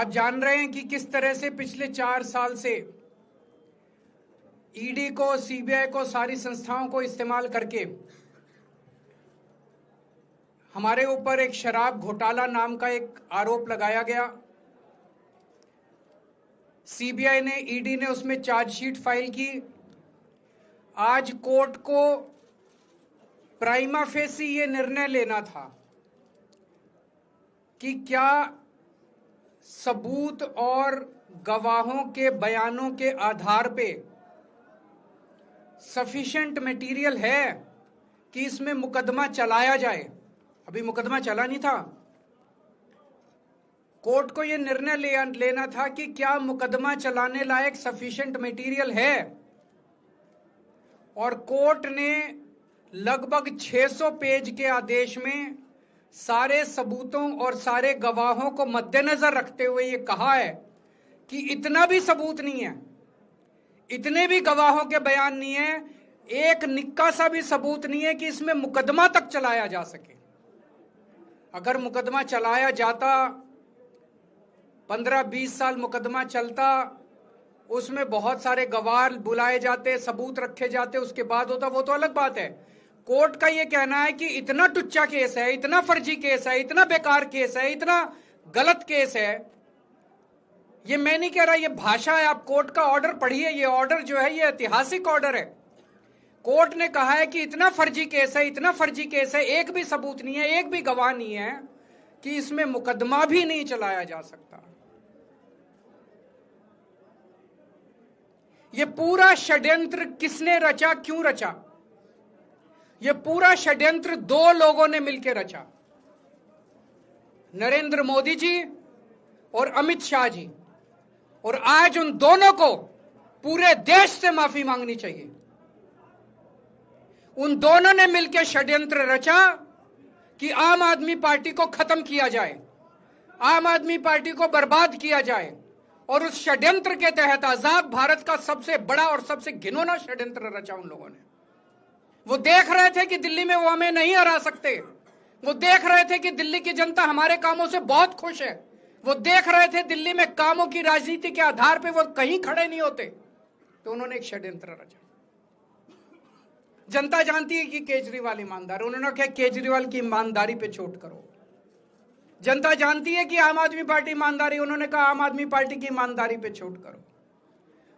आप जान रहे हैं कि किस तरह से पिछले 4 साल से ईडी को, सीबीआई को, सारी संस्थाओं को इस्तेमाल करके हमारे ऊपर एक शराब घोटाला नाम का एक आरोप लगाया गया। सीबीआई ने, ईडी ने उसमें चार्जशीट फाइल की। आज कोर्ट को प्राइमा फेसी ये निर्णय लेना था कि क्या सबूत और गवाहों के बयानों के आधार पे सफिशिएंट मटेरियल है कि इसमें मुकदमा चलाया जाए। अभी मुकदमा चला नहीं था। कोर्ट को यह निर्णय लेना था कि क्या मुकदमा चलाने लायक सफिशिएंट मटेरियल है, और कोर्ट ने लगभग 600 पेज के आदेश में सारे सबूतों और सारे गवाहों को मद्देनजर रखते हुए यह कहा है कि इतना भी सबूत नहीं है, इतने भी गवाहों के बयान नहीं है, एक निक्का सा भी सबूत नहीं है कि इसमें मुकदमा तक चलाया जा सके। अगर मुकदमा चलाया जाता, 15-20 साल मुकदमा चलता, उसमें बहुत सारे गवाह बुलाए जाते, सबूत रखे जाते, उसके बाद होता, वो तो अलग बात है। कोर्ट का यह कहना है कि इतना टुच्चा केस है, इतना फर्जी केस है, इतना बेकार केस है, इतना गलत केस है। ये मैं नहीं कह रहा, ये भाषा है। आप कोर्ट का ऑर्डर पढ़िए। ये ऑर्डर जो है ये ऐतिहासिक ऑर्डर है। कोर्ट ने कहा है कि इतना फर्जी केस है, इतना फर्जी केस है, एक भी सबूत नहीं है, एक भी गवाह नहीं है कि इसमें मुकदमा भी नहीं चलाया जा सकता। ये पूरा षड्यंत्र किसने रचा, क्यों रचा? ये पूरा षड्यंत्र 2 लोगों ने मिलकर रचा, नरेंद्र मोदी जी और अमित शाह जी। और आज उन दोनों को पूरे देश से माफी मांगनी चाहिए। उन दोनों ने मिलकर षड्यंत्र रचा कि आम आदमी पार्टी को खत्म किया जाए, आम आदमी पार्टी को बर्बाद किया जाए। और उस षड्यंत्र के तहत आजाद भारत का सबसे बड़ा और सबसे घिनौना षड्यंत्र रचा उन लोगों ने। वो देख रहे थे कि दिल्ली में वो हमें नहीं हरा सकते। वो देख रहे थे कि दिल्ली की जनता हमारे कामों से बहुत खुश है। वो देख रहे थे दिल्ली में कामों की राजनीति के आधार पे वो कहीं खड़े नहीं होते। तो उन्होंने एक षड्यंत्र रचा। जनता जानती है कि केजरीवाल ईमानदार, उन्होंने कहा केजरीवाल की ईमानदारी पे चोट करो। जनता जानती है कि आम आदमी पार्टी ईमानदारी, उन्होंने कहा आम आदमी पार्टी की ईमानदारी पे चोट करो।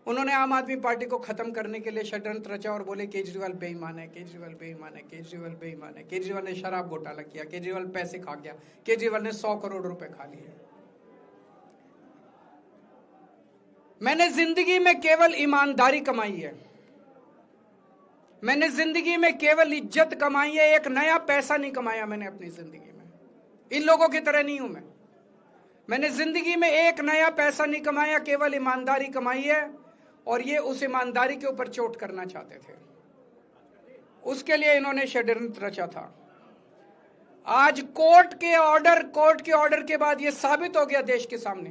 उन्होंने आम आदमी पार्टी को खत्म करने के लिए षड्यंत्र रचा और बोले केजरीवाल बेईमान है, केजरीवाल बेईमान है, केजरीवाल बेईमान है, केजरीवाल ने शराब घोटाला किया, केजरीवाल पैसे खा गया, केजरीवाल ने 100 करोड़ रुपए खा लिए। मैंने जिंदगी में केवल ईमानदारी कमाई है, मैंने जिंदगी में केवल इज्जत कमाई है, एक नया पैसा नहीं कमाया मैंने अपनी जिंदगी में। इन लोगों की तरह नहीं हूं मैं। मैंने जिंदगी में एक नया पैसा नहीं कमाया, केवल ईमानदारी कमाई है। और ये उस ईमानदारी के ऊपर चोट करना चाहते थे, उसके लिए इन्होंने षड्यंत्र रचा था। आज कोर्ट के ऑर्डर के बाद यह साबित हो गया देश के सामने,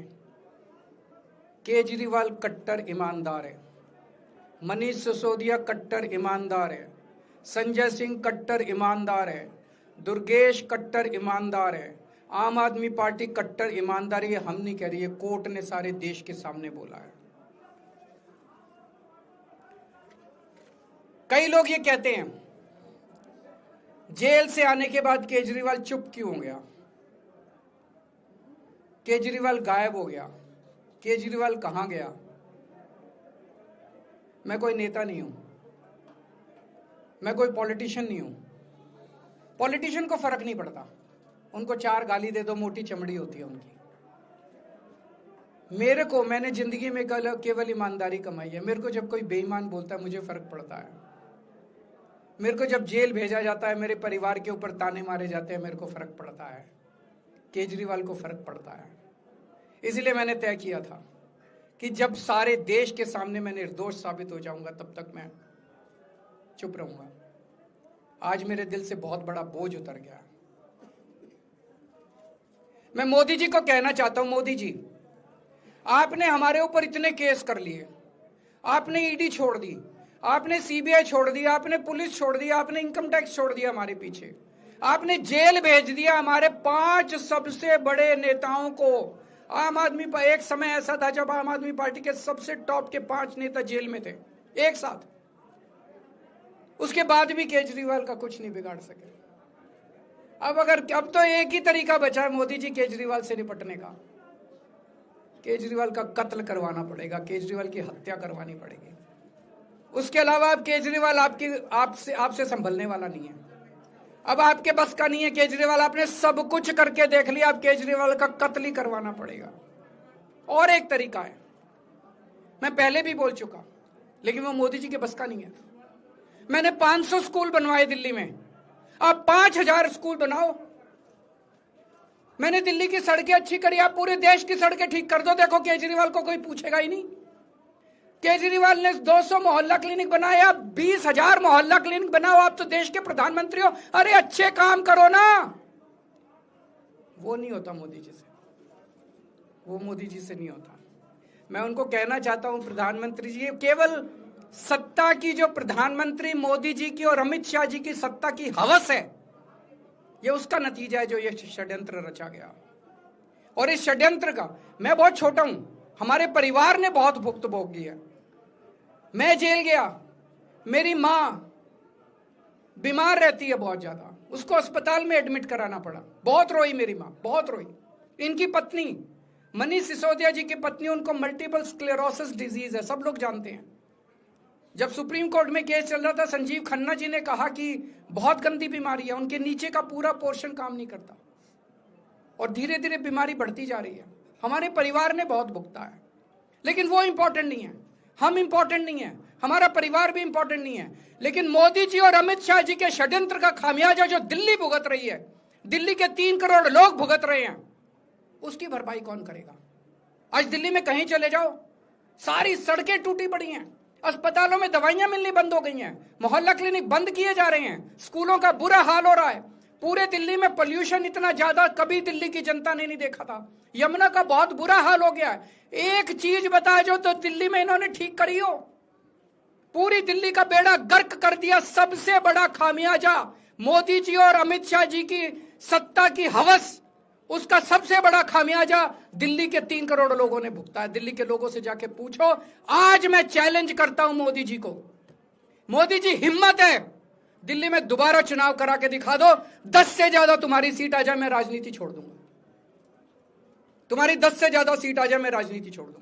केजरीवाल कट्टर ईमानदार है, मनीष सिसोदिया कट्टर ईमानदार है, संजय सिंह कट्टर ईमानदार है, दुर्गेश कट्टर ईमानदार है, आम आदमी पार्टी कट्टर ईमानदारी है। हम नहीं कह रही है, कोर्ट ने सारे देश के सामने बोला है। कई लोग ये कहते हैं जेल से आने के बाद केजरीवाल चुप क्यों हो गया, केजरीवाल गायब हो गया, केजरीवाल कहां गया? मैं कोई नेता नहीं हूं, मैं कोई पॉलिटिशियन नहीं हूं। पॉलिटिशियन को फर्क नहीं पड़ता, उनको 4 गाली दे दो, मोटी चमड़ी होती है उनकी। मैंने जिंदगी में केवल ईमानदारी कमाई है। मेरे को जब कोई बेईमान बोलता है मुझे फर्क पड़ता है। मेरे को जब जेल भेजा जाता है, मेरे परिवार के ऊपर ताने मारे जाते हैं, मेरे को फर्क पड़ता है। केजरीवाल को फर्क पड़ता है। इसलिए मैंने तय किया था कि जब सारे देश के सामने मैं निर्दोष साबित हो जाऊंगा तब तक मैं चुप रहूंगा। आज मेरे दिल से बहुत बड़ा बोझ उतर गया। मैं मोदी जी को कहना चाहता हूं, मोदी जी आपने हमारे ऊपर इतने केस कर लिए, आपने ईडी छोड़ दी, आपने सीबीआई छोड़ दी, आपने पुलिस छोड़ दी, आपने इनकम टैक्स छोड़ दिया हमारे पीछे, आपने जेल भेज दिया हमारे 5 सबसे बड़े नेताओं को, आम आदमी पर एक समय ऐसा था जब आम आदमी पार्टी के सबसे टॉप के 5 नेता जेल में थे एक साथ। उसके बाद भी केजरीवाल का कुछ नहीं बिगाड़ सके। अब तो एक ही तरीका बचा है मोदी जी केजरीवाल से निपटने का, केजरीवाल का कत्ल करवाना पड़ेगा, केजरीवाल की हत्या करवानी पड़ेगी। उसके अलावा अब केजरीवाल आपसे संभलने वाला नहीं है। अब आपके बस का नहीं है केजरीवाल, आपने सब कुछ करके देख लिया, अब केजरीवाल का कत्ल ही करवाना पड़ेगा। और एक तरीका है, मैं पहले भी बोल चुका, लेकिन वो मोदी जी के बस का नहीं है। मैंने 500 स्कूल बनवाए दिल्ली में, आप 5000 स्कूल बनाओ। मैंने दिल्ली की सड़कें अच्छी करी, आप पूरे देश की सड़कें ठीक कर दो, देखो केजरीवाल को कोई पूछेगा ही नहीं। केजरीवाल ने 200 मोहल्ला क्लिनिक बनाए, आप 20,000 मोहल्ला क्लिनिक बनाओ, आप तो देश के प्रधानमंत्री हो, अरे अच्छे काम करो ना। वो नहीं होता मोदी जी से, वो मोदी जी से नहीं होता। मैं उनको कहना चाहता हूं, प्रधानमंत्री जी, केवल सत्ता की जो प्रधानमंत्री मोदी जी की और अमित शाह जी की सत्ता की हवस है, ये उसका नतीजा है जो ये षड्यंत्र रचा गया। और इस षड्यंत्र का मैं बहुत छोटा हूं, हमारे परिवार ने बहुत भुगत भोगी है। मैं जेल गया, मेरी मां बीमार रहती है बहुत ज्यादा, उसको अस्पताल में एडमिट कराना पड़ा, बहुत रोई मेरी मां, बहुत रोई। इनकी पत्नी मनीष सिसोदिया जी की पत्नी, उनको मल्टीपल स्क्लेरोसिस डिजीज है, सब लोग जानते हैं। जब सुप्रीम कोर्ट में केस चल रहा था, संजीव खन्ना जी ने कहा कि बहुत गंदी बीमारी है, उनके नीचे का पूरा पोर्शन काम नहीं करता और धीरे धीरे बीमारी बढ़ती जा रही है। हमारे परिवार ने बहुत भुगता है, लेकिन वो इंपॉर्टेंट नहीं है, हम इंपॉर्टेंट नहीं है, हमारा परिवार भी इंपॉर्टेंट नहीं है। लेकिन मोदी जी और अमित शाह जी के षड्यंत्र का खामियाजा जो दिल्ली भुगत रही है, दिल्ली के 3 करोड़ लोग भुगत रहे हैं, उसकी भरपाई कौन करेगा? आज दिल्ली में कहीं चले जाओ, सारी सड़कें टूटी पड़ी हैं, अस्पतालों में दवाइयां मिलनी बंद हो गई हैं, मोहल्ला क्लिनिक बंद किए जा रहे हैं, स्कूलों का बुरा हाल हो रहा है। पूरे दिल्ली में पोल्यूशन इतना ज्यादा कभी दिल्ली की जनता ने नहीं देखा था। यमुना का बहुत बुरा हाल हो गया है। एक चीज बता जो तो दिल्ली में इन्होंने ठीक करी हो, पूरी दिल्ली का बेड़ा गर्क कर दिया। सबसे बड़ा खामियाजा मोदी जी और अमित शाह जी की सत्ता की हवस, उसका सबसे बड़ा खामियाजा दिल्ली के 3 करोड़ लोगों ने भुगता है। दिल्ली के लोगों से जाके पूछो। आज मैं चैलेंज करता हूं मोदी जी को, मोदी जी हिम्मत है दिल्ली में दोबारा चुनाव करा के दिखा दो, 10 से ज्यादा तुम्हारी सीट आ जाए, मैं राजनीति छोड़ दूंगा। तुम्हारी 10 से ज्यादा सीट आ जाए, मैं राजनीति छोड़ दूंगा।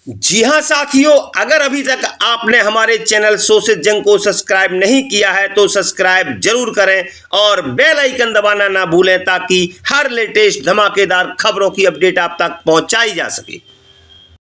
जी हां साथियों, अगर अभी तक आपने हमारे चैनल सो से जंग को सब्सक्राइब नहीं किया है तो सब्सक्राइब जरूर करें और बेल आइकन दबाना ना भूलें ताकि हर लेटेस्ट धमाकेदार खबरों की अपडेट आप तक पहुंचाई जा सके।